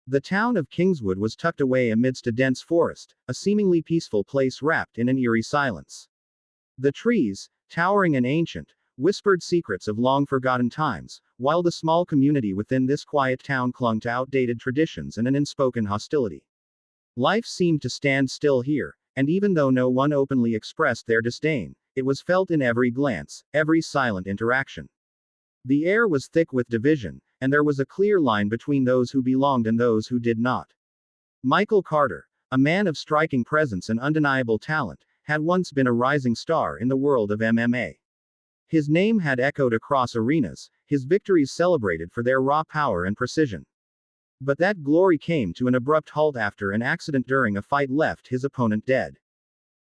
The town of Kingswood was tucked away amidst a dense forest, a seemingly peaceful place wrapped in an eerie silence. The trees, towering and ancient, whispered secrets of long-forgotten times, while the small community within this quiet town clung to outdated traditions and an unspoken hostility. Life seemed to stand still here, and even though no one openly expressed their disdain, it was felt in every glance, every silent interaction. The air was thick with division, and there was a clear line between those who belonged and those who did not. Michael Carter, a man of striking presence and undeniable talent, had once been a rising star in the world of MMA. His name had echoed across arenas, his victories celebrated for their raw power and precision. But that glory came to an abrupt halt after an accident during a fight left his opponent dead.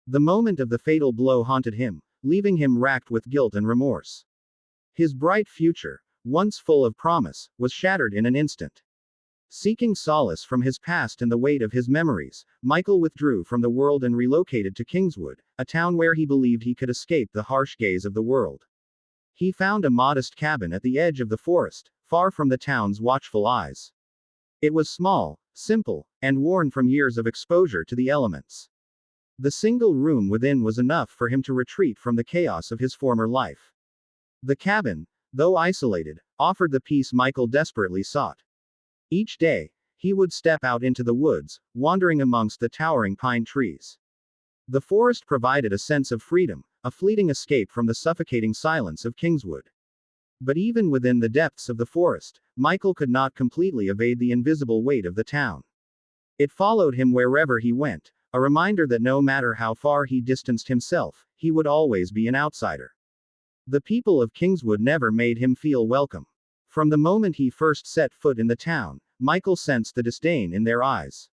The moment of the fatal blow haunted him, leaving him racked with guilt and remorse. His bright future, once full of promise, was shattered in an instant. Seeking solace from his past and the weight of his memories, Michael withdrew from the world and relocated to Kingswood, a town where he believed he could escape the harsh gaze of the world. He found a modest cabin at the edge of the forest, far from the town's watchful eyes. It was small, simple, and worn from years of exposure to the elements. The single room within was enough for him to retreat from the chaos of his former life. The cabin, though isolated, offered the peace Michael desperately sought. Each day, he would step out into the woods, wandering amongst the towering pine trees. The forest provided a sense of freedom, a fleeting escape from the suffocating silence of Kingswood. But even within the depths of the forest, Michael could not completely evade the invisible weight of the town. It followed him wherever he went, a reminder that no matter how far he distanced himself, he would always be an outsider. The people of Kingswood never made him feel welcome. From the moment he first set foot in the town, Michael sensed the disdain in their eyes.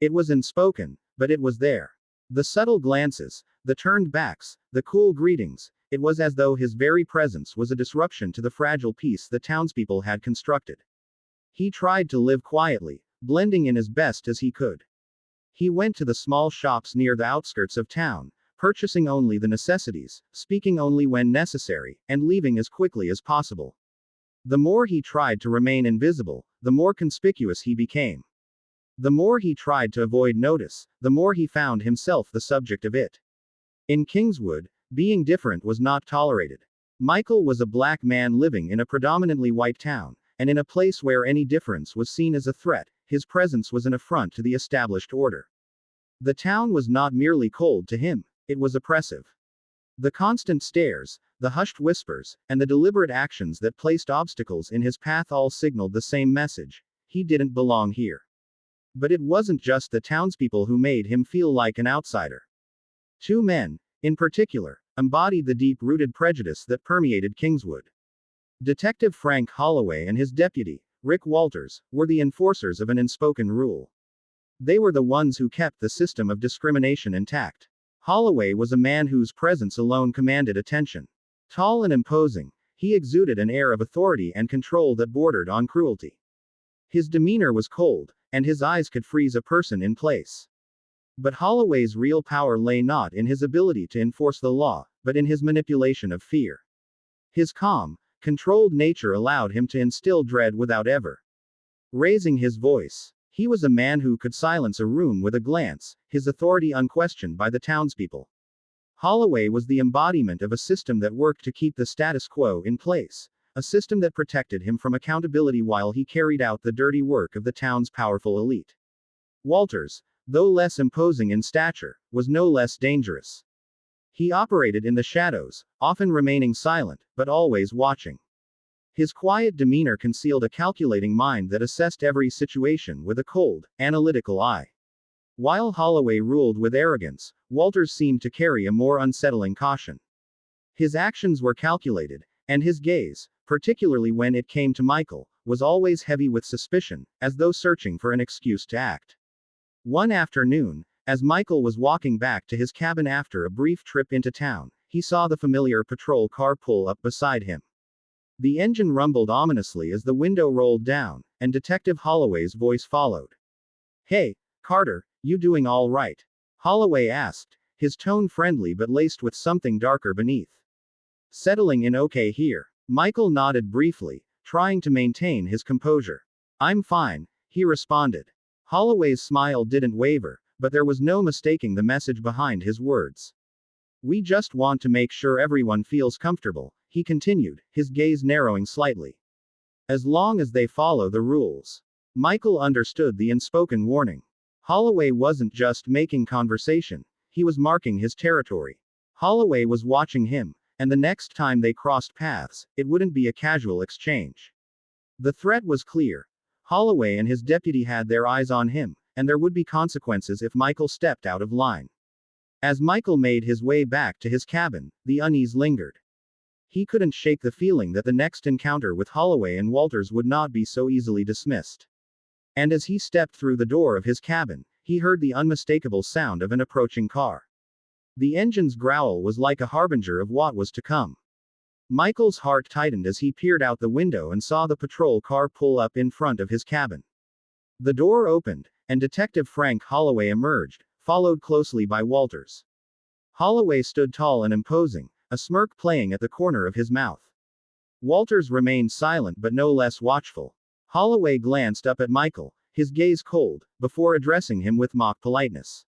It was unspoken, but it was there. The subtle glances, the turned backs, the cool greetings, it was as though his very presence was a disruption to the fragile peace the townspeople had constructed. He tried to live quietly, blending in as best as he could. He went to the small shops near the outskirts of town, purchasing only the necessities, speaking only when necessary, and leaving as quickly as possible. The more he tried to remain invisible, the more conspicuous he became. The more he tried to avoid notice, the more he found himself the subject of it. In Kingswood, being different was not tolerated. Michael was a black man living in a predominantly white town, and in a place where any difference was seen as a threat, his presence was an affront to the established order. The town was not merely cold to him, it was oppressive. The constant stares, the hushed whispers, and the deliberate actions that placed obstacles in his path all signaled the same message: he didn't belong here. But it wasn't just the townspeople who made him feel like an outsider. Two men, in particular, embodied the deep-rooted prejudice that permeated Kingswood. Detective Frank Holloway and his deputy, Rick Walters, were the enforcers of an unspoken rule. They were the ones who kept the system of discrimination intact. Holloway was a man whose presence alone commanded attention. Tall and imposing, he exuded an air of authority and control that bordered on cruelty. His demeanor was cold, and his eyes could freeze a person in place. But Holloway's real power lay not in his ability to enforce the law, but in his manipulation of fear. His calm, controlled nature allowed him to instill dread without ever raising his voice. He was a man who could silence a room with a glance, his authority unquestioned by the townspeople. Holloway was the embodiment of a system that worked to keep the status quo in place, a system that protected him from accountability while he carried out the dirty work of the town's powerful elite. Walters, though less imposing in stature, was no less dangerous. He operated in the shadows, often remaining silent, but always watching. His quiet demeanor concealed a calculating mind that assessed every situation with a cold, analytical eye. While Holloway ruled with arrogance, Walters seemed to carry a more unsettling caution. His actions were calculated, and his gaze, particularly when it came to Michael, was always heavy with suspicion, as though searching for an excuse to act. One afternoon, as Michael was walking back to his cabin after a brief trip into town, he saw the familiar patrol car pull up beside him. The engine rumbled ominously as the window rolled down, and Detective Holloway's voice followed. "Hey, Carter, you doing all right?" Holloway asked, his tone friendly but laced with something darker beneath. "Settling in okay here." Michael nodded briefly, trying to maintain his composure. "I'm fine," he responded. Holloway's smile didn't waver, but there was no mistaking the message behind his words. We just want to make sure everyone feels comfortable, he continued, his gaze narrowing slightly. As long as they follow the rules. Michael understood the unspoken warning. Holloway wasn't just making conversation, he was marking his territory. Holloway was watching him, and the next time they crossed paths, it wouldn't be a casual exchange. The threat was clear. Holloway and his deputy had their eyes on him, and there would be consequences if Michael stepped out of line. As Michael made his way back to his cabin, the unease lingered. He couldn't shake the feeling that the next encounter with Holloway and Walters would not be so easily dismissed. And as he stepped through the door of his cabin, he heard the unmistakable sound of an approaching car. The engine's growl was like a harbinger of what was to come. Michael's heart tightened as he peered out the window and saw the patrol car pull up in front of his cabin. The door opened, and Detective Frank Holloway emerged, followed closely by Walters. Holloway stood tall and imposing, a smirk playing at the corner of his mouth. Walters remained silent but no less watchful. Holloway glanced up at Michael, his gaze cold, before addressing him with mock politeness.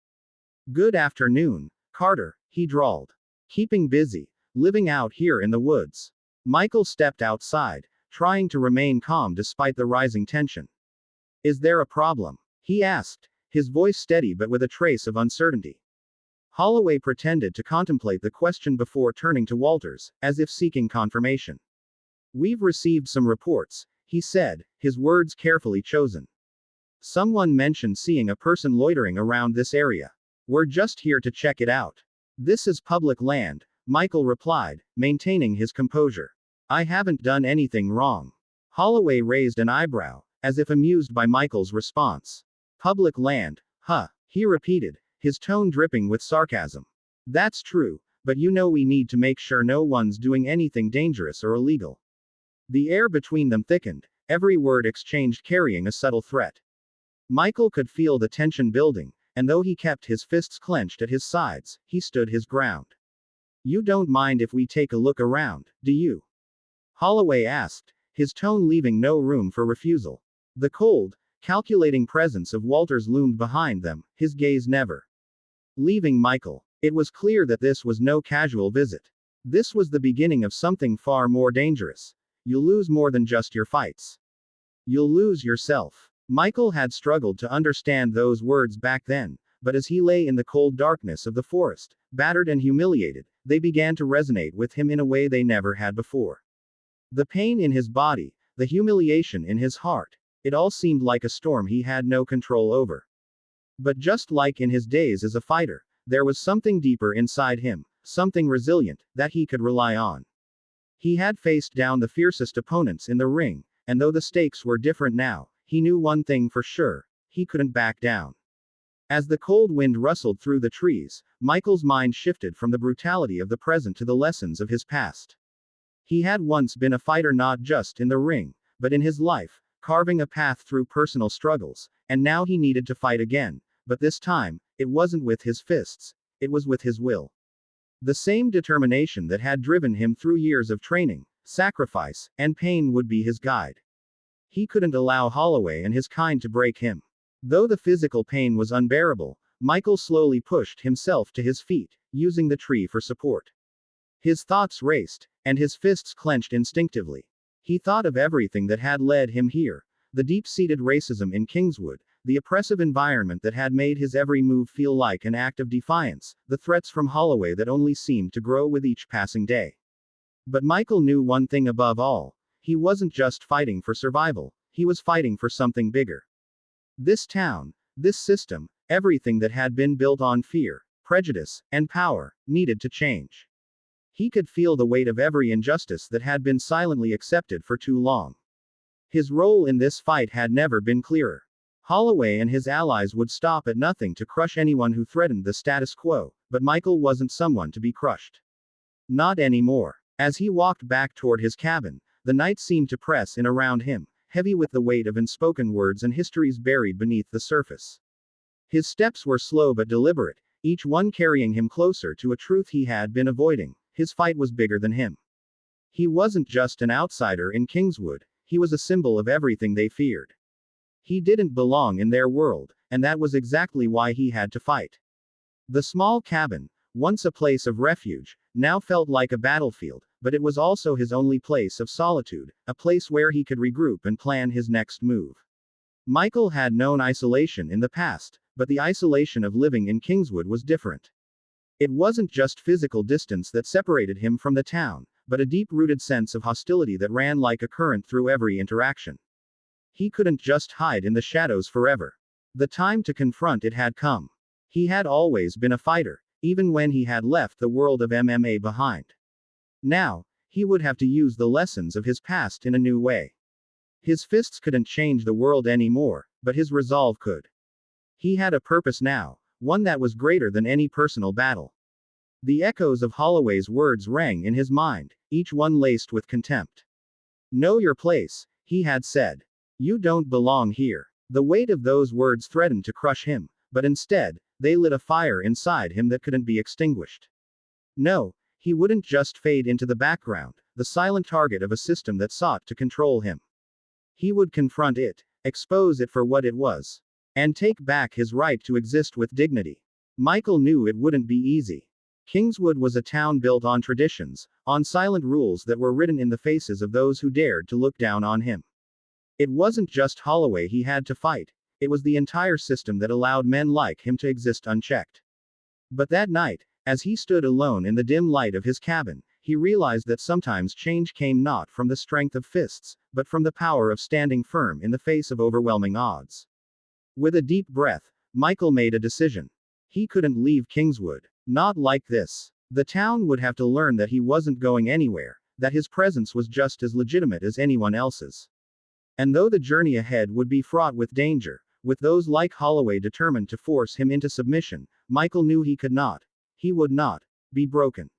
Good afternoon, Carter, he drawled. Keeping busy, living out here in the woods. Michael stepped outside, trying to remain calm despite the rising tension. Is there a problem? He asked, his voice steady but with a trace of uncertainty. Holloway pretended to contemplate the question before turning to Walters, as if seeking confirmation. We've received some reports, he said, his words carefully chosen. Someone mentioned seeing a person loitering around this area. We're just here to check it out. This is public land, Michael replied, maintaining his composure. I haven't done anything wrong. Holloway raised an eyebrow, as if amused by Michael's response. Public land, huh, he repeated, his tone dripping with sarcasm. That's true, but you know we need to make sure no one's doing anything dangerous or illegal. The air between them thickened, every word exchanged carrying a subtle threat. Michael could feel the tension building, and though he kept his fists clenched at his sides, he stood his ground. You don't mind if we take a look around, do you? Holloway asked, his tone leaving no room for refusal. The cold, calculating presence of Walters loomed behind them, his gaze never leaving Michael. It was clear that this was no casual visit. This was the beginning of something far more dangerous. You'll lose more than just your fights. You'll lose yourself. Michael had struggled to understand those words back then, but as he lay in the cold darkness of the forest, battered and humiliated, they began to resonate with him in a way they never had before. The pain in his body, the humiliation in his heart, it all seemed like a storm he had no control over. But just like in his days as a fighter, there was something deeper inside him, something resilient, that he could rely on. He had faced down the fiercest opponents in the ring, and though the stakes were different now, he knew one thing for sure, he couldn't back down. As the cold wind rustled through the trees, Michael's mind shifted from the brutality of the present to the lessons of his past. He had once been a fighter not just in the ring, but in his life, carving a path through personal struggles, and now he needed to fight again, but this time, it wasn't with his fists, it was with his will. The same determination that had driven him through years of training, sacrifice, and pain would be his guide. He couldn't allow Holloway and his kind to break him. Though the physical pain was unbearable, Michael slowly pushed himself to his feet, using the tree for support. His thoughts raced, and his fists clenched instinctively. He thought of everything that had led him here, the deep-seated racism in Kingswood, the oppressive environment that had made his every move feel like an act of defiance, the threats from Holloway that only seemed to grow with each passing day. But Michael knew one thing above all. He wasn't just fighting for survival, he was fighting for something bigger. This town, this system, everything that had been built on fear, prejudice, and power, needed to change. He could feel the weight of every injustice that had been silently accepted for too long. His role in this fight had never been clearer. Holloway and his allies would stop at nothing to crush anyone who threatened the status quo, but Michael wasn't someone to be crushed. Not anymore. As he walked back toward his cabin, the night seemed to press in around him, heavy with the weight of unspoken words and histories buried beneath the surface. His steps were slow but deliberate, each one carrying him closer to a truth he had been avoiding. His fight was bigger than him. He wasn't just an outsider in Kingswood, he was a symbol of everything they feared. He didn't belong in their world, and that was exactly why he had to fight. The small cabin, once a place of refuge, now felt like a battlefield, but it was also his only place of solitude, a place where he could regroup and plan his next move. Michael had known isolation in the past, but the isolation of living in Kingswood was different. It wasn't just physical distance that separated him from the town, but a deep-rooted sense of hostility that ran like a current through every interaction. He couldn't just hide in the shadows forever. The time to confront it had come. He had always been a fighter, even when he had left the world of MMA behind. Now, he would have to use the lessons of his past in a new way. His fists couldn't change the world anymore, but his resolve could. He had a purpose now, one that was greater than any personal battle. The echoes of Holloway's words rang in his mind, each one laced with contempt. "Know your place," he had said. "You don't belong here." The weight of those words threatened to crush him, but instead, they lit a fire inside him that couldn't be extinguished. No, he wouldn't just fade into the background, the silent target of a system that sought to control him. He would confront it, expose it for what it was, and take back his right to exist with dignity. Michael knew it wouldn't be easy. Kingswood was a town built on traditions, on silent rules that were written in the faces of those who dared to look down on him. It wasn't just Holloway he had to fight, it was the entire system that allowed men like him to exist unchecked. But that night, as he stood alone in the dim light of his cabin, he realized that sometimes change came not from the strength of fists, but from the power of standing firm in the face of overwhelming odds. With a deep breath, Michael made a decision. He couldn't leave Kingswood. Not like this. The town would have to learn that he wasn't going anywhere, that his presence was just as legitimate as anyone else's. And though the journey ahead would be fraught with danger, with those like Holloway determined to force him into submission, Michael knew he could not. He would not be broken.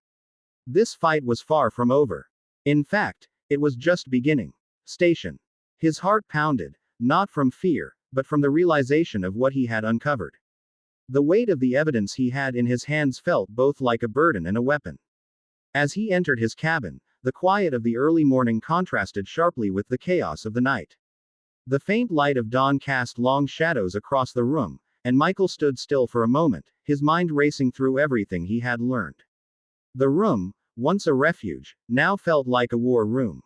This fight was far from over. In fact, it was just beginning. Station. His heart pounded, not from fear, but from the realization of what he had uncovered. The weight of the evidence he had in his hands felt both like a burden and a weapon. As he entered his cabin, the quiet of the early morning contrasted sharply with the chaos of the night. The faint light of dawn cast long shadows across the room, and Michael stood still for a moment, his mind racing through everything he had learned. The room, once a refuge, now felt like a war room.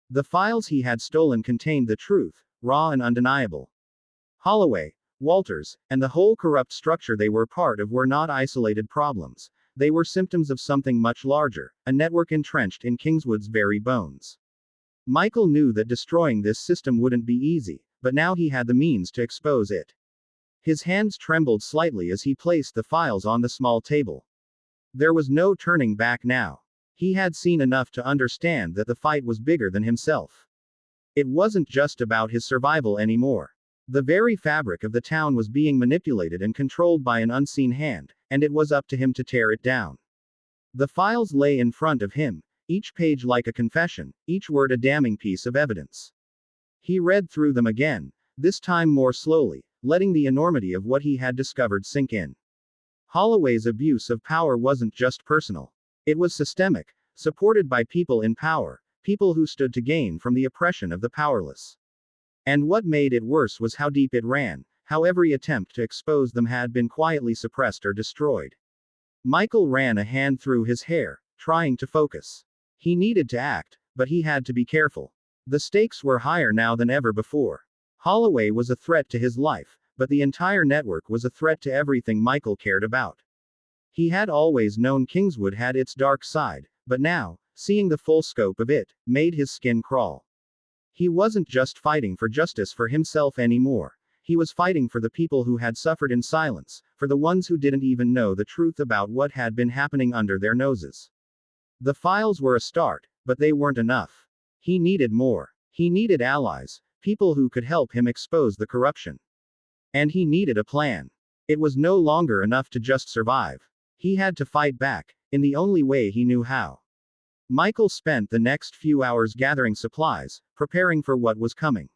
The files he had stolen contained the truth, raw and undeniable. Holloway, Walters, and the whole corrupt structure they were part of were not isolated problems. They were symptoms of something much larger, a network entrenched in Kingswood's very bones. Michael knew that destroying this system wouldn't be easy, but now he had the means to expose it. His hands trembled slightly as he placed the files on the small table. There was no turning back now. He had seen enough to understand that the fight was bigger than himself. It wasn't just about his survival anymore. The very fabric of the town was being manipulated and controlled by an unseen hand, and it was up to him to tear it down. The files lay in front of him, each page like a confession, each word a damning piece of evidence. He read through them again, this time more slowly, letting the enormity of what he had discovered sink in. Holloway's abuse of power wasn't just personal. It was systemic, supported by people in power, people who stood to gain from the oppression of the powerless. And what made it worse was how deep it ran, how every attempt to expose them had been quietly suppressed or destroyed. Michael ran a hand through his hair, trying to focus. He needed to act, but he had to be careful. The stakes were higher now than ever before. Holloway was a threat to his life, but the entire network was a threat to everything Michael cared about. He had always known Kingswood had its dark side, but now, seeing the full scope of it, made his skin crawl. He wasn't just fighting for justice for himself anymore. He was fighting for the people who had suffered in silence, for the ones who didn't even know the truth about what had been happening under their noses. The files were a start, but they weren't enough. He needed more. He needed allies, people who could help him expose the corruption. And he needed a plan. It was no longer enough to just survive. He had to fight back, in the only way he knew how. Michael spent the next few hours gathering supplies, preparing for what was coming.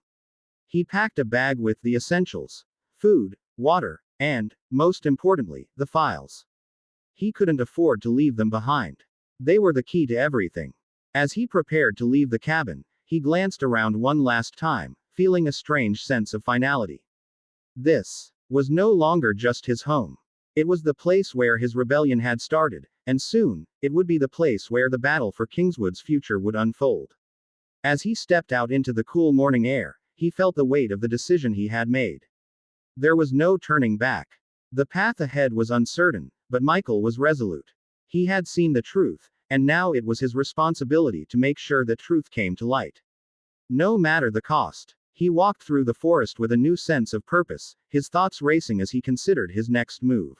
He packed a bag with the essentials: food, water, and, most importantly, the files. He couldn't afford to leave them behind. They were the key to everything. As he prepared to leave the cabin, he glanced around one last time, feeling a strange sense of finality. This was no longer just his home. It was the place where his rebellion had started, and soon, it would be the place where the battle for Kingswood's future would unfold. As he stepped out into the cool morning air, he felt the weight of the decision he had made. There was no turning back. The path ahead was uncertain, but Michael was resolute. He had seen the truth, and now it was his responsibility to make sure that truth came to light. No matter the cost. He walked through the forest with a new sense of purpose, his thoughts racing as he considered his next move.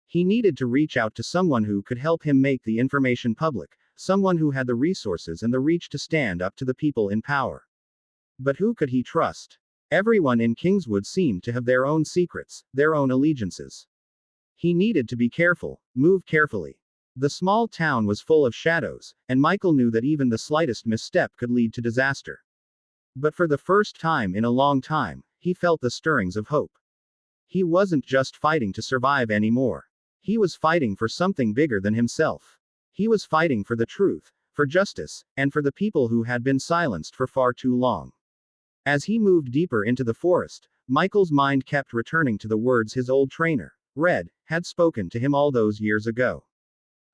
He needed to reach out to someone who could help him make the information public, someone who had the resources and the reach to stand up to the people in power. But who could he trust? Everyone in Kingswood seemed to have their own secrets, their own allegiances. He needed to be careful, move carefully. The small town was full of shadows, and Michael knew that even the slightest misstep could lead to disaster. But for the first time in a long time, he felt the stirrings of hope. He wasn't just fighting to survive anymore. He was fighting for something bigger than himself. He was fighting for the truth, for justice, and for the people who had been silenced for far too long. As he moved deeper into the forest, Michael's mind kept returning to the words his old trainer, Red, had spoken to him all those years ago.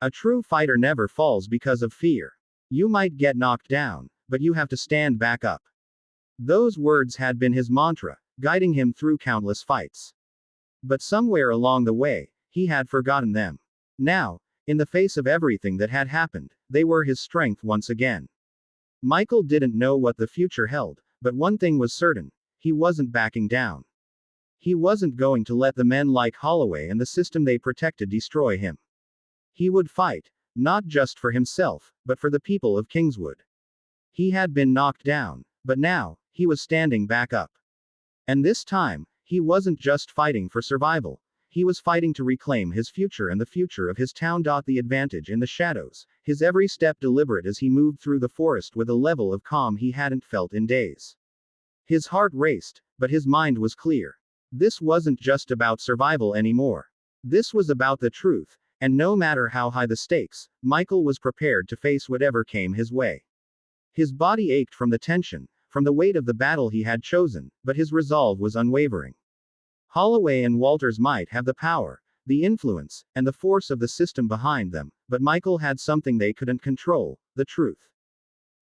A true fighter never falls because of fear. You might get knocked down, but you have to stand back up. Those words had been his mantra, guiding him through countless fights. But somewhere along the way, he had forgotten them. Now, in the face of everything that had happened, they were his strength once again. Michael didn't know what the future held, but one thing was certain: he wasn't backing down. He wasn't going to let the men like Holloway and the system they protected destroy him. He would fight, not just for himself, but for the people of Kingswood. He had been knocked down, but now, he was standing back up. And this time, he wasn't just fighting for survival. He was fighting to reclaim his future and the future of his town. The advantage in the shadows, his every step deliberate as he moved through the forest with a level of calm he hadn't felt in days. His heart raced, but his mind was clear. This wasn't just about survival anymore. This was about the truth, and no matter how high the stakes, Michael was prepared to face whatever came his way. His body ached from the tension, from the weight of the battle he had chosen, but his resolve was unwavering. Holloway and Walters might have the power, the influence, and the force of the system behind them, but Michael had something they couldn't control: the truth.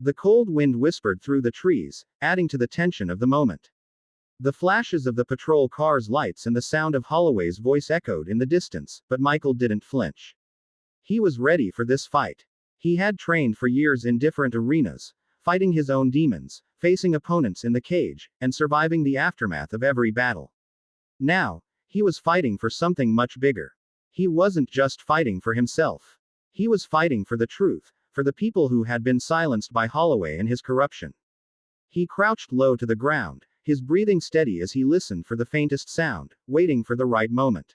The cold wind whispered through the trees, adding to the tension of the moment. The flashes of the patrol car's lights and the sound of Holloway's voice echoed in the distance, but Michael didn't flinch. He was ready for this fight. He had trained for years in different arenas, fighting his own demons, facing opponents in the cage, and surviving the aftermath of every battle. Now, he was fighting for something much bigger. He wasn't just fighting for himself. He was fighting for the truth, for the people who had been silenced by Holloway and his corruption. He crouched low to the ground, his breathing steady as he listened for the faintest sound, waiting for the right moment.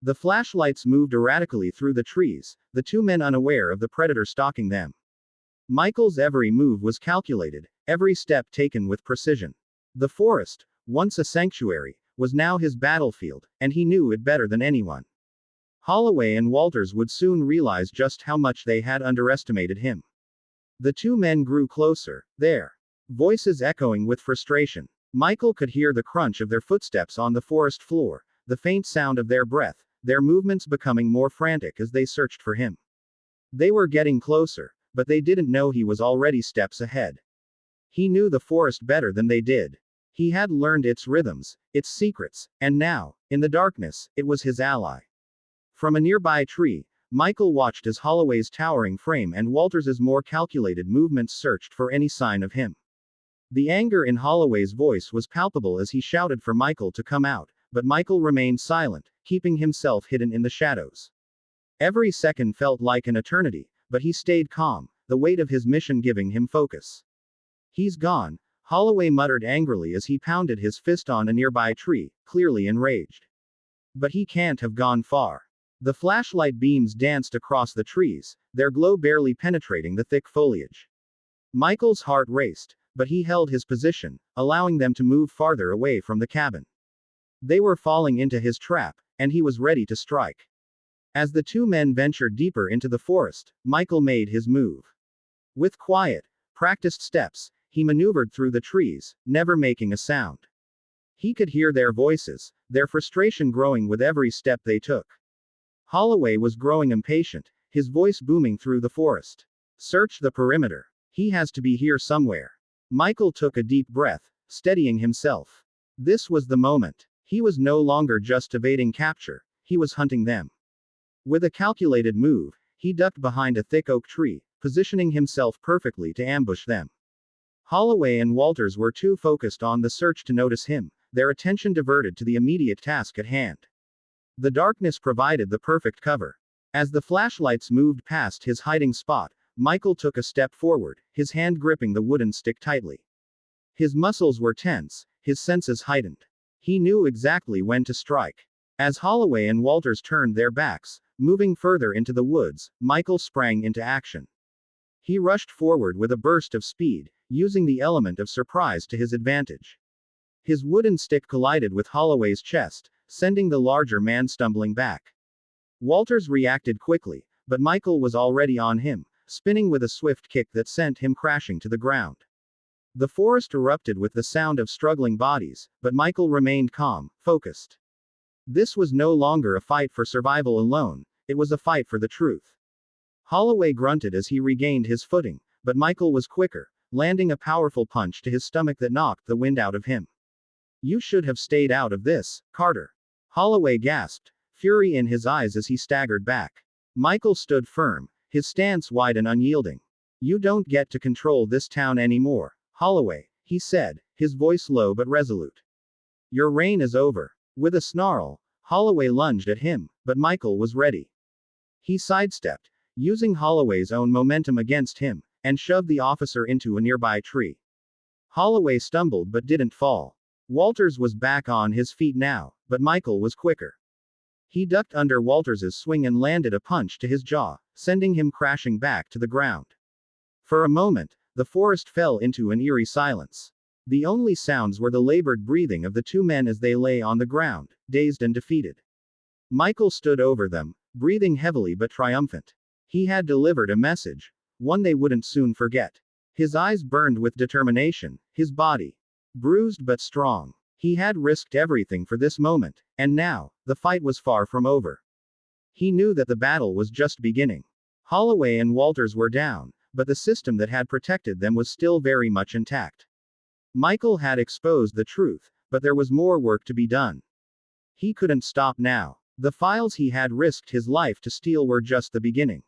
The flashlights moved erratically through the trees, the two men unaware of the predator stalking them. Michael's every move was calculated, every step taken with precision. The forest, once a sanctuary, was now his battlefield, and he knew it better than anyone. Holloway and Walters would soon realize just how much they had underestimated him. The two men grew closer, their voices echoing with frustration. Michael could hear the crunch of their footsteps on the forest floor, the faint sound of their breath, their movements becoming more frantic as they searched for him. They were getting closer, but they didn't know he was already steps ahead. He knew the forest better than they did. He had learned its rhythms, its secrets, and now, in the darkness, it was his ally. From a nearby tree, Michael watched as Holloway's towering frame and Walters's more calculated movements searched for any sign of him. The anger in Holloway's voice was palpable as he shouted for Michael to come out, but Michael remained silent, keeping himself hidden in the shadows. Every second felt like an eternity, but he stayed calm, the weight of his mission giving him focus. "He's gone," Holloway muttered angrily as he pounded his fist on a nearby tree, clearly enraged. "But he can't have gone far." The flashlight beams danced across the trees, their glow barely penetrating the thick foliage. Michael's heart raced, but he held his position, allowing them to move farther away from the cabin. They were falling into his trap, and he was ready to strike. As the two men ventured deeper into the forest, Michael made his move. With quiet, practiced steps, he maneuvered through the trees, never making a sound. He could hear their voices, their frustration growing with every step they took. Holloway was growing impatient, his voice booming through the forest. Search the perimeter. He has to be here somewhere. Michael took a deep breath, steadying himself. This was the moment. He was no longer just evading capture, he was hunting them. With a calculated move, he ducked behind a thick oak tree, positioning himself perfectly to ambush them. Holloway and Walters were too focused on the search to notice him, their attention diverted to the immediate task at hand. The darkness provided the perfect cover. As the flashlights moved past his hiding spot, Michael took a step forward, his hand gripping the wooden stick tightly. His muscles were tense, his senses heightened. He knew exactly when to strike. As Holloway and Walters turned their backs, moving further into the woods, Michael sprang into action. He rushed forward with a burst of speed, using the element of surprise to his advantage. His wooden stick collided with Holloway's chest, sending the larger man stumbling back. Walters reacted quickly, but Michael was already on him, spinning with a swift kick that sent him crashing to the ground. The forest erupted with the sound of struggling bodies, but Michael remained calm, focused. This was no longer a fight for survival alone, it was a fight for the truth. Holloway grunted as he regained his footing, but Michael was quicker, landing a powerful punch to his stomach that knocked the wind out of him. You should have stayed out of this, Carter. Holloway gasped, fury in his eyes as he staggered back. Michael stood firm, his stance wide and unyielding. You don't get to control this town anymore, Holloway, he said, his voice low but resolute. Your reign is over. With a snarl, Holloway lunged at him, but Michael was ready. He sidestepped, using Holloway's own momentum against him, and shoved the officer into a nearby tree. Holloway stumbled but didn't fall. Walters was back on his feet now, but Michael was quicker. He ducked under Walters's swing and landed a punch to his jaw, sending him crashing back to the ground. For a moment, the forest fell into an eerie silence. The only sounds were the labored breathing of the two men as they lay on the ground, dazed and defeated. Michael stood over them, breathing heavily but triumphant. He had delivered a message, one they wouldn't soon forget. His eyes burned with determination, his body bruised but strong. He had risked everything for this moment, and now, the fight was far from over. He knew that the battle was just beginning. Holloway and Walters were down, but the system that had protected them was still very much intact. Michael had exposed the truth, but there was more work to be done. He couldn't stop now. The files he had risked his life to steal were just the beginning.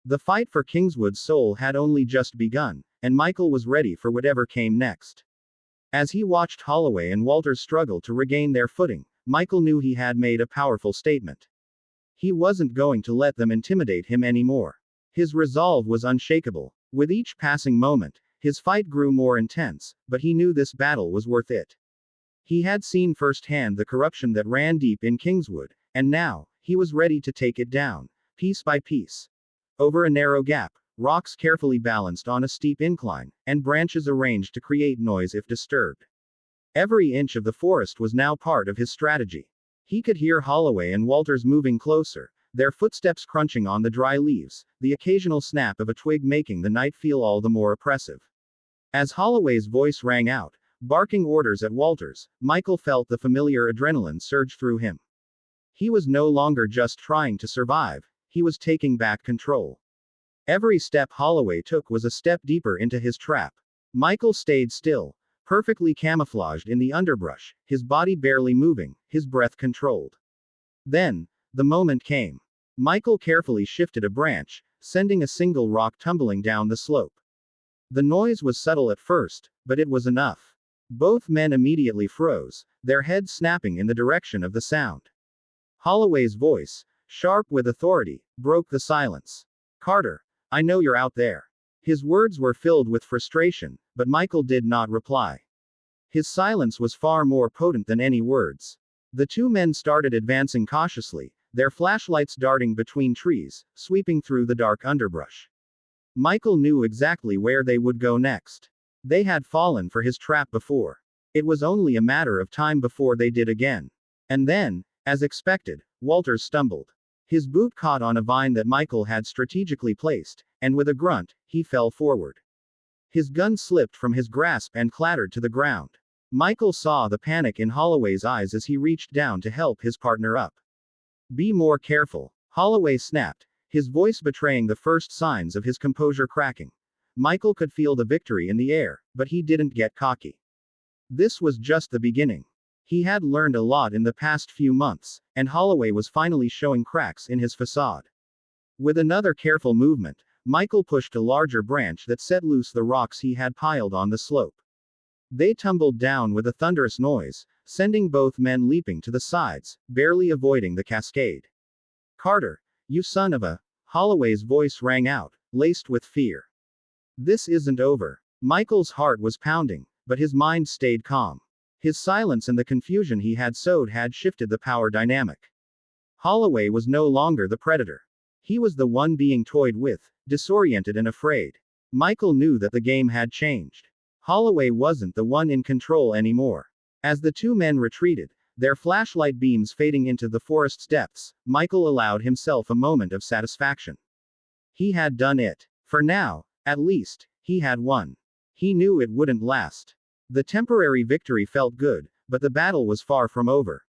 The fight for Kingswood's soul had only just begun, and Michael was ready for whatever came next. As he watched Holloway and Walters struggle to regain their footing, Michael knew he had made a powerful statement. He wasn't going to let them intimidate him anymore. His resolve was unshakable. With each passing moment, his fight grew more intense, but he knew this battle was worth it. He had seen firsthand the corruption that ran deep in Kingswood, and now, he was ready to take it down, piece by piece. Over a narrow gap, rocks carefully balanced on a steep incline, and branches arranged to create noise if disturbed. Every inch of the forest was now part of his strategy. He could hear Holloway and Walters moving closer, their footsteps crunching on the dry leaves, the occasional snap of a twig making the night feel all the more oppressive. As Holloway's voice rang out, barking orders at Walters, Michael felt the familiar adrenaline surge through him. He was no longer just trying to survive, he was taking back control. Every step Holloway took was a step deeper into his trap. Michael stayed still, perfectly camouflaged in the underbrush, his body barely moving, his breath controlled. Then, the moment came. Michael carefully shifted a branch, sending a single rock tumbling down the slope. The noise was subtle at first, but it was enough. Both men immediately froze, their heads snapping in the direction of the sound. Holloway's voice, sharp with authority, broke the silence. Carter, I know you're out there. His words were filled with frustration, but Michael did not reply. His silence was far more potent than any words. The two men started advancing cautiously, their flashlights darting between trees, sweeping through the dark underbrush. Michael knew exactly where they would go next. They had fallen for his trap before. It was only a matter of time before they did again. And then, as expected, Walters stumbled. His boot caught on a vine that Michael had strategically placed, and with a grunt, he fell forward. His gun slipped from his grasp and clattered to the ground. Michael saw the panic in Holloway's eyes as he reached down to help his partner up. Be more careful, Holloway snapped, his voice betraying the first signs of his composure cracking. Michael could feel the victory in the air, but he didn't get cocky. This was just the beginning. He had learned a lot in the past few months, and Holloway was finally showing cracks in his facade. With another careful movement, Michael pushed a larger branch that set loose the rocks he had piled on the slope. They tumbled down with a thunderous noise, sending both men leaping to the sides, barely avoiding the cascade. Carter, you son of a... Holloway's voice rang out, laced with fear. This isn't over. Michael's heart was pounding, but his mind stayed calm. His silence and the confusion he had sowed had shifted the power dynamic. Holloway was no longer the predator. He was the one being toyed with, disoriented and afraid. Michael knew that the game had changed. Holloway wasn't the one in control anymore. As the two men retreated, their flashlight beams fading into the forest's depths, Michael allowed himself a moment of satisfaction. He had done it. For now, at least, he had won. He knew it wouldn't last. The temporary victory felt good, but the battle was far from over.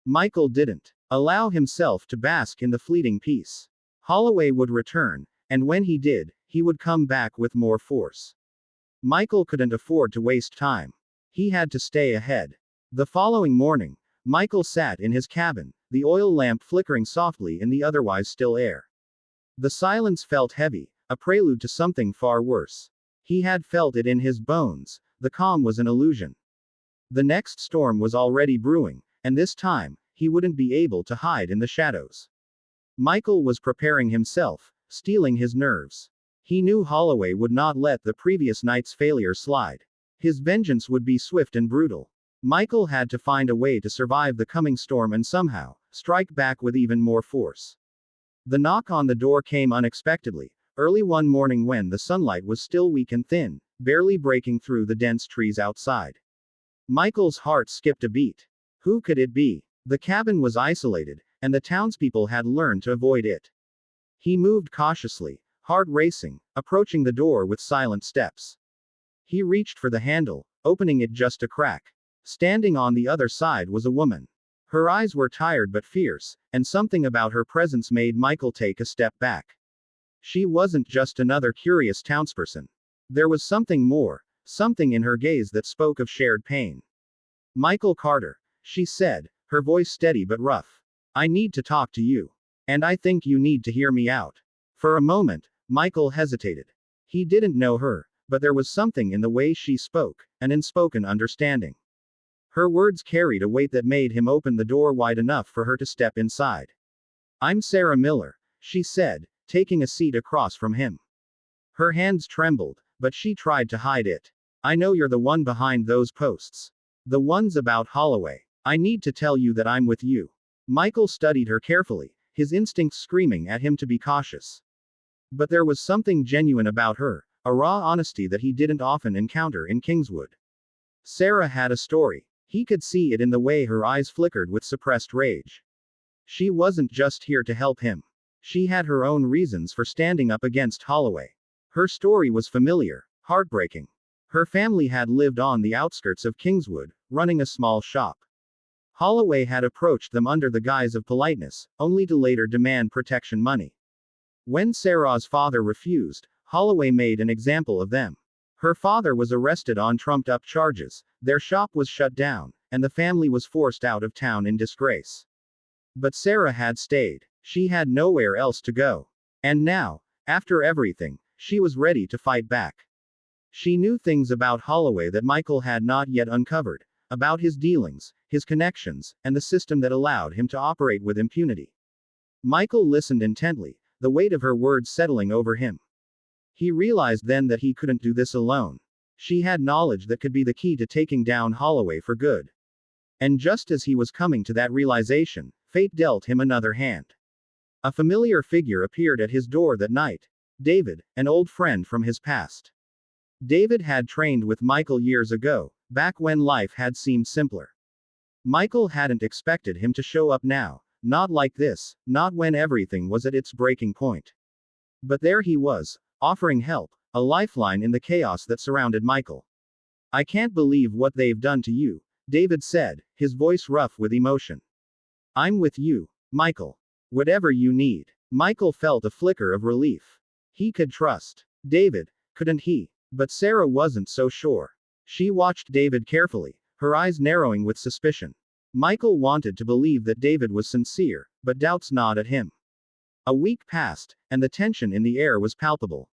Michael didn't allow himself to bask in the fleeting peace. Holloway would return, and when he did, he would come back with more force. Michael couldn't afford to waste time. He had to stay ahead. The following morning, Michael sat in his cabin, the oil lamp flickering softly in the otherwise still air. The silence felt heavy, a prelude to something far worse. He had felt it in his bones. The calm was an illusion. The next storm was already brewing, and this time, he wouldn't be able to hide in the shadows. Michael was preparing himself, steeling his nerves. He knew Holloway would not let the previous night's failure slide. His vengeance would be swift and brutal. Michael had to find a way to survive the coming storm and somehow, strike back with even more force. The knock on the door came unexpectedly, early one morning when the sunlight was still weak and thin, barely breaking through the dense trees outside. Michael's heart skipped a beat. Who could it be? The cabin was isolated, and the townspeople had learned to avoid it. He moved cautiously, heart racing, approaching the door with silent steps. He reached for the handle, opening it just a crack. Standing on the other side was a woman. Her eyes were tired but fierce, and something about her presence made Michael take a step back. She wasn't just another curious townsperson. There was something more, something in her gaze that spoke of shared pain. Michael Carter, she said, her voice steady but rough. I need to talk to you. And I think you need to hear me out. For a moment, Michael hesitated. He didn't know her, but there was something in the way she spoke, an unspoken understanding. Her words carried a weight that made him open the door wide enough for her to step inside. I'm Sarah Miller, she said, taking a seat across from him. Her hands trembled, but she tried to hide it. I know you're the one behind those posts. The ones about Holloway. I need to tell you that I'm with you. Michael studied her carefully, his instincts screaming at him to be cautious. But there was something genuine about her, a raw honesty that he didn't often encounter in Kingswood. Sarah had a story. He could see it in the way her eyes flickered with suppressed rage. She wasn't just here to help him. She had her own reasons for standing up against Holloway. Her story was familiar, heartbreaking. Her family had lived on the outskirts of Kingswood, running a small shop. Holloway had approached them under the guise of politeness, only to later demand protection money. When Sarah's father refused, Holloway made an example of them. Her father was arrested on trumped-up charges, their shop was shut down, and the family was forced out of town in disgrace. But Sarah had stayed. She had nowhere else to go. And now, after everything, she was ready to fight back. She knew things about Holloway that Michael had not yet uncovered, about his dealings, his connections, and the system that allowed him to operate with impunity. Michael listened intently, the weight of her words settling over him. He realized then that he couldn't do this alone. She had knowledge that could be the key to taking down Holloway for good. And just as he was coming to that realization, fate dealt him another hand. A familiar figure appeared at his door that night. David, an old friend from his past. David had trained with Michael years ago, back when life had seemed simpler. Michael hadn't expected him to show up now, not like this, not when everything was at its breaking point. But there he was, offering help, a lifeline in the chaos that surrounded Michael. I can't believe what they've done to you, David said, his voice rough with emotion. I'm with you, Michael. Whatever you need. Michael felt a flicker of relief. He could trust David, couldn't he? But Sarah wasn't so sure. She watched David carefully, her eyes narrowing with suspicion. Michael wanted to believe that David was sincere, but doubts gnawed at him. A week passed, and the tension in the air was palpable.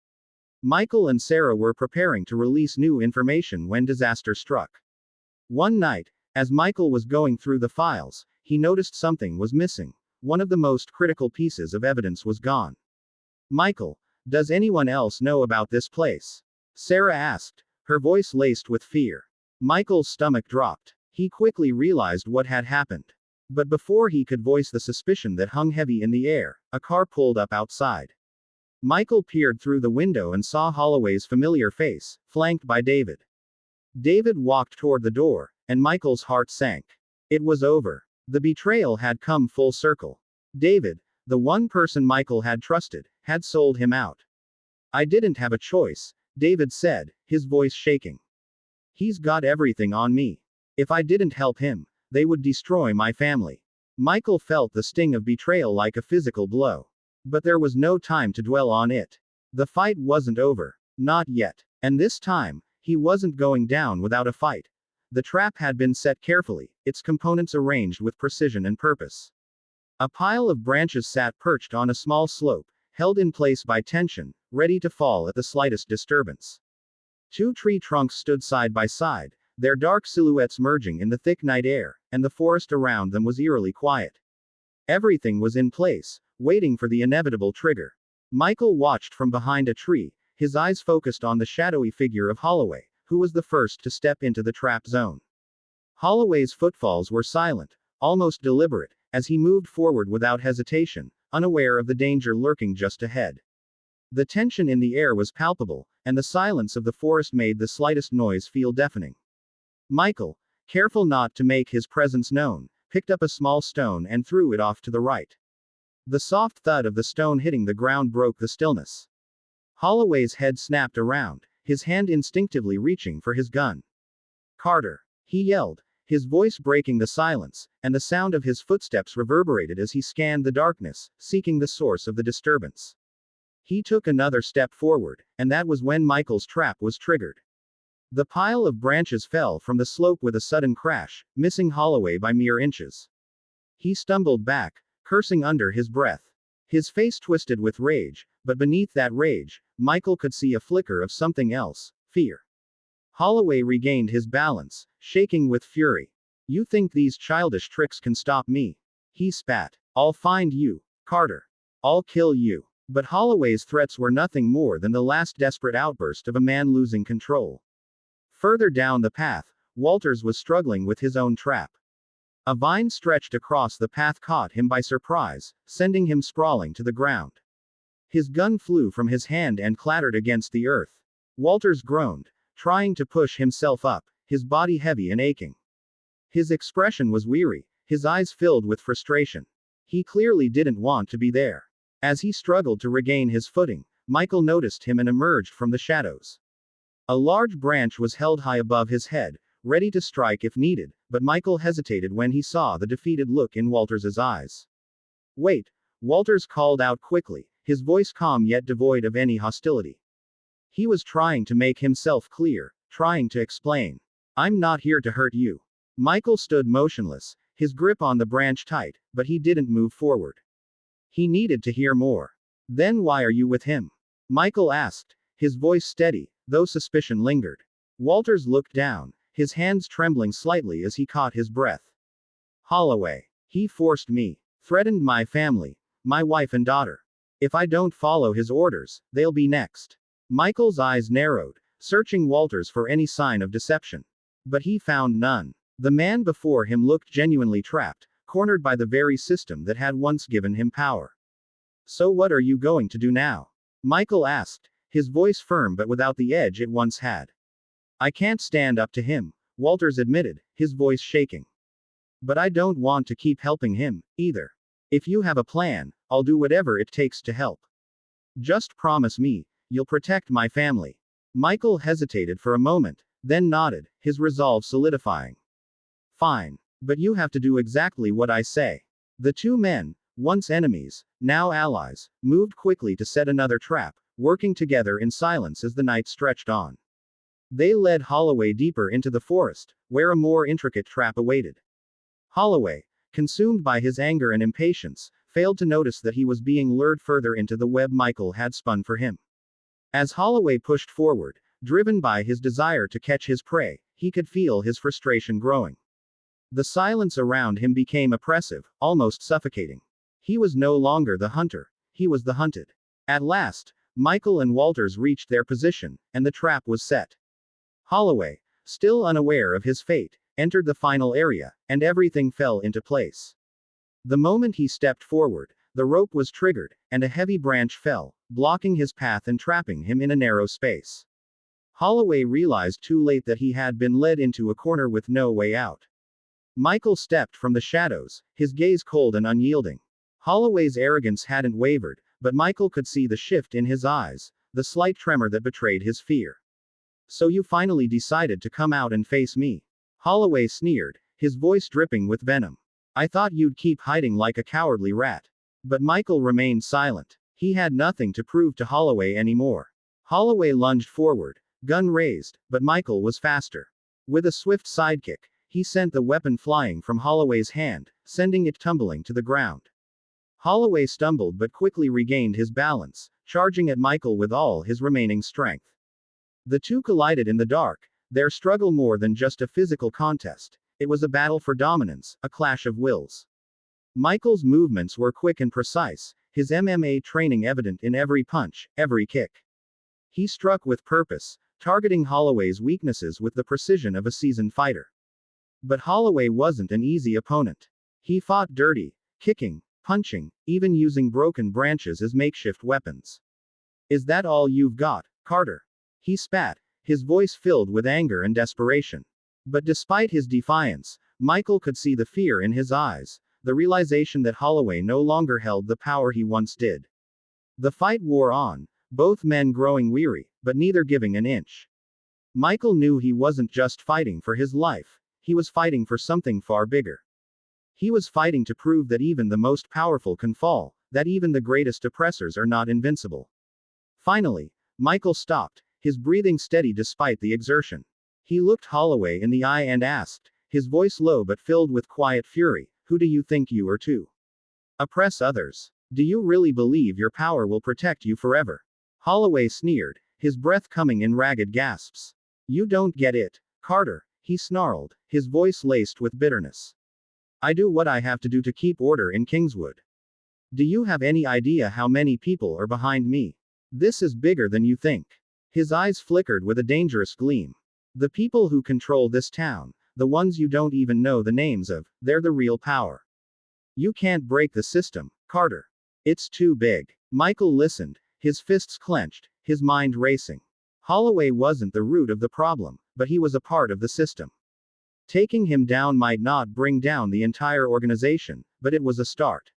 Michael and Sarah were preparing to release new information when disaster struck. One night, as Michael was going through the files, he noticed something was missing. One of the most critical pieces of evidence was gone. Michael, does anyone else know about this place? Sarah asked, her voice laced with fear. Michael's stomach dropped. He quickly realized what had happened. But before he could voice the suspicion that hung heavy in the air, a car pulled up outside. Michael peered through the window and saw Holloway's familiar face, flanked by David. David walked toward the door, and Michael's heart sank. It was over. The betrayal had come full circle. David, the one person Michael had trusted, had sold him out. I didn't have a choice, David said, his voice shaking. He's got everything on me. If I didn't help him, they would destroy my family. Michael felt the sting of betrayal like a physical blow. But there was no time to dwell on it. The fight wasn't over. Not yet. And this time, he wasn't going down without a fight. The trap had been set carefully, its components arranged with precision and purpose. A pile of branches sat perched on a small slope, held in place by tension, ready to fall at the slightest disturbance. Two tree trunks stood side by side, their dark silhouettes merging in the thick night air, and the forest around them was eerily quiet. Everything was in place, waiting for the inevitable trigger. Michael watched from behind a tree, his eyes focused on the shadowy figure of Holloway, who was the first to step into the trap zone. Holloway's footfalls were silent, almost deliberate, as he moved forward without hesitation, unaware of the danger lurking just ahead. The tension in the air was palpable, and the silence of the forest made the slightest noise feel deafening. Michael, careful not to make his presence known, picked up a small stone and threw it off to the right. The soft thud of the stone hitting the ground broke the stillness. Holloway's head snapped around, his hand instinctively reaching for his gun. Carter! He yelled, his voice breaking the silence, and the sound of his footsteps reverberated as he scanned the darkness, seeking the source of the disturbance. He took another step forward, and that was when Michael's trap was triggered. The pile of branches fell from the slope with a sudden crash, missing Holloway by mere inches. He stumbled back, cursing under his breath. His face twisted with rage, but beneath that rage, Michael could see a flicker of something else, fear. Holloway regained his balance, shaking with fury. You think these childish tricks can stop me? He spat. I'll find you, Carter. I'll kill you. But Holloway's threats were nothing more than the last desperate outburst of a man losing control. Further down the path, Walters was struggling with his own trap. A vine stretched across the path caught him by surprise, sending him sprawling to the ground. His gun flew from his hand and clattered against the earth. Walters groaned, trying to push himself up, his body heavy and aching. His expression was weary, his eyes filled with frustration. He clearly didn't want to be there. As he struggled to regain his footing, Michael noticed him and emerged from the shadows. A large branch was held high above his head, ready to strike if needed, but Michael hesitated when he saw the defeated look in Walters's eyes. Wait, Walters called out quickly, his voice calm yet devoid of any hostility. He was trying to make himself clear, trying to explain. I'm not here to hurt you. Michael stood motionless, his grip on the branch tight, but he didn't move forward. He needed to hear more. Then why are you with him? Michael asked, his voice steady, though suspicion lingered. Walters looked down, his hands trembling slightly as he caught his breath. Holloway. He forced me. Threatened my family, my wife and daughter. If I don't follow his orders, they'll be next. Michael's eyes narrowed, searching Walters for any sign of deception. But he found none. The man before him looked genuinely trapped, cornered by the very system that had once given him power. So what are you going to do now? Michael asked, his voice firm but without the edge it once had. I can't stand up to him, Walters admitted, his voice shaking. But I don't want to keep helping him, either. If you have a plan, I'll do whatever it takes to help. Just promise me, You'll protect my family. Michael hesitated for a moment, then nodded, his resolve solidifying. Fine. But you have to do exactly what I say. The two men, once enemies, now allies, moved quickly to set another trap, working together in silence as the night stretched on. They led Holloway deeper into the forest, where a more intricate trap awaited. Holloway, consumed by his anger and impatience, failed to notice that he was being lured further into the web Michael had spun for him. As Holloway pushed forward, driven by his desire to catch his prey, he could feel his frustration growing. The silence around him became oppressive, almost suffocating. He was no longer the hunter, he was the hunted. At last, Michael and Walters reached their position, and the trap was set. Holloway, still unaware of his fate, entered the final area, and everything fell into place. The moment he stepped forward, the rope was triggered, and a heavy branch fell, blocking his path and trapping him in a narrow space. Holloway realized too late that he had been led into a corner with no way out. Michael stepped from the shadows, his gaze cold and unyielding. Holloway's arrogance hadn't wavered, but Michael could see the shift in his eyes, the slight tremor that betrayed his fear. So you finally decided to come out and face me? Holloway sneered, his voice dripping with venom. I thought you'd keep hiding like a cowardly rat. But Michael remained silent. He had nothing to prove to Holloway anymore. Holloway lunged forward, gun raised, but Michael was faster. With a swift sidekick, he sent the weapon flying from Holloway's hand, sending it tumbling to the ground. Holloway stumbled but quickly regained his balance, charging at Michael with all his remaining strength. The two collided in the dark, their struggle more than just a physical contest. It was a battle for dominance, a clash of wills. Michael's movements were quick and precise, his MMA training evident in every punch, every kick. He struck with purpose, targeting Holloway's weaknesses with the precision of a seasoned fighter. But Holloway wasn't an easy opponent. He fought dirty, kicking, punching, even using broken branches as makeshift weapons. Is that all you've got, Carter? He spat, his voice filled with anger and desperation. But despite his defiance, Michael could see the fear in his eyes, the realization that Holloway no longer held the power he once did. The fight wore on, both men growing weary, but neither giving an inch. Michael knew he wasn't just fighting for his life, he was fighting for something far bigger. He was fighting to prove that even the most powerful can fall, that even the greatest oppressors are not invincible. Finally, Michael stopped, his breathing steady despite the exertion. He looked Holloway in the eye and asked, his voice low but filled with quiet fury, who do you think you are to oppress others? Do you really believe your power will protect you forever? Holloway sneered, his breath coming in ragged gasps. You don't get it, Carter, he snarled, his voice laced with bitterness. I do what I have to do to keep order in Kingswood. Do you have any idea how many people are behind me? This is bigger than you think. His eyes flickered with a dangerous gleam. The people who control this town, the ones you don't even know the names of, they're the real power. You can't break the system, Carter. It's too big. Michael listened, his fists clenched, his mind racing. Holloway wasn't the root of the problem, but he was a part of the system. Taking him down might not bring down the entire organization, but it was a start.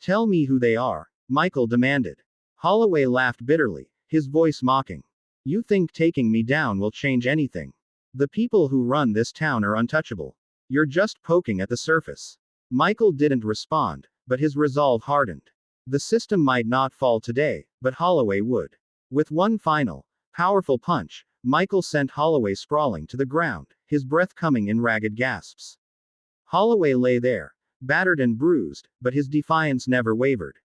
Tell me who they are, Michael demanded. Holloway laughed bitterly, his voice mocking. You think taking me down will change anything? The people who run this town are untouchable. You're just poking at the surface. Michael didn't respond, but his resolve hardened. The system might not fall today, but Holloway would. With one final, powerful punch, Michael sent Holloway sprawling to the ground, his breath coming in ragged gasps. Holloway lay there, battered and bruised, but his defiance never wavered.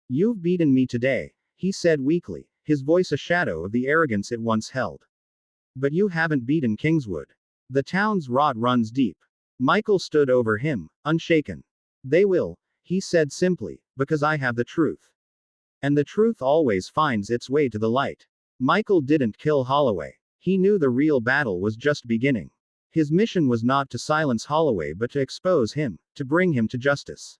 You've beaten me today, he said weakly, his voice a shadow of the arrogance it once held. But you haven't beaten Kingswood. The town's rot runs deep. Michael stood over him, unshaken. They will, he said simply, because I have the truth. And the truth always finds its way to the light. Michael didn't kill Holloway. He knew the real battle was just beginning. His mission was not to silence Holloway but to expose him, to bring him to justice.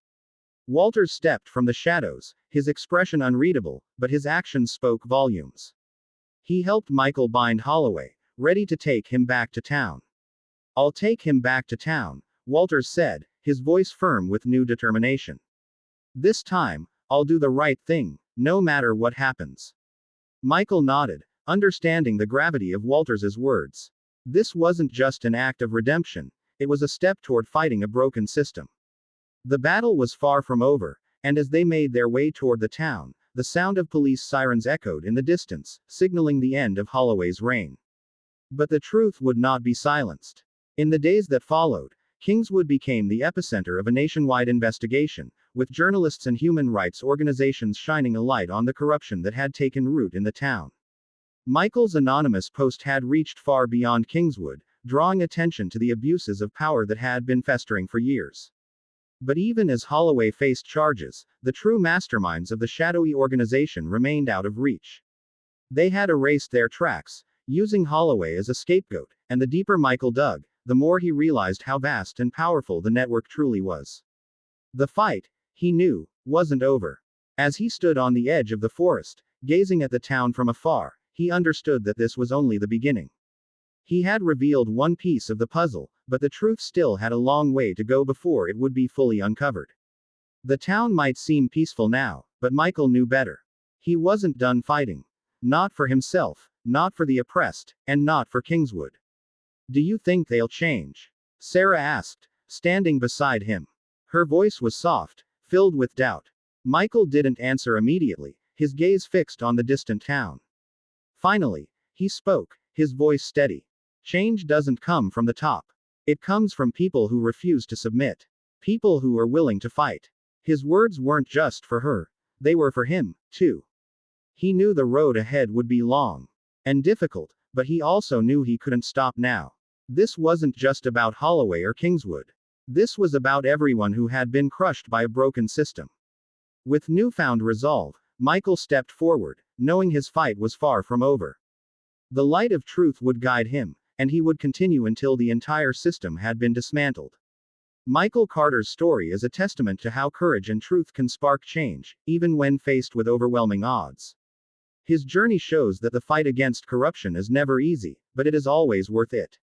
Walters stepped from the shadows, his expression unreadable, but his actions spoke volumes. He helped Michael bind Holloway, ready to take him back to town. I'll take him back to town, Walters said, his voice firm with new determination. This time, I'll do the right thing, no matter what happens. Michael nodded, understanding the gravity of Walters's words. This wasn't just an act of redemption, it was a step toward fighting a broken system. The battle was far from over, and as they made their way toward the town, the sound of police sirens echoed in the distance, signaling the end of Holloway's reign. But the truth would not be silenced. In the days that followed, Kingswood became the epicenter of a nationwide investigation, with journalists and human rights organizations shining a light on the corruption that had taken root in the town. Michael's anonymous post had reached far beyond Kingswood, drawing attention to the abuses of power that had been festering for years. But even as Holloway faced charges, the true masterminds of the shadowy organization remained out of reach. They had erased their tracks, using Holloway as a scapegoat, and the deeper Michael dug, the more he realized how vast and powerful the network truly was. The fight, he knew, wasn't over. As he stood on the edge of the forest, gazing at the town from afar, he understood that this was only the beginning. He had revealed one piece of the puzzle, but the truth still had a long way to go before it would be fully uncovered. The town might seem peaceful now, but Michael knew better. He wasn't done fighting. Not for himself, not for the oppressed, and not for Kingswood. "Do you think they'll change?" Sarah asked, standing beside him. Her voice was soft, filled with doubt. Michael didn't answer immediately, his gaze fixed on the distant town. Finally, he spoke, his voice steady. "Change doesn't come from the top. It comes from people who refuse to submit. People who are willing to fight." His words weren't just for her. They were for him, too. He knew the road ahead would be long and difficult, but he also knew he couldn't stop now. This wasn't just about Holloway or Kingswood. This was about everyone who had been crushed by a broken system. With newfound resolve, Michael stepped forward, knowing his fight was far from over. The light of truth would guide him, and he would continue until the entire system had been dismantled. Michael Carter's story is a testament to how courage and truth can spark change, even when faced with overwhelming odds. His journey shows that the fight against corruption is never easy, but it is always worth it.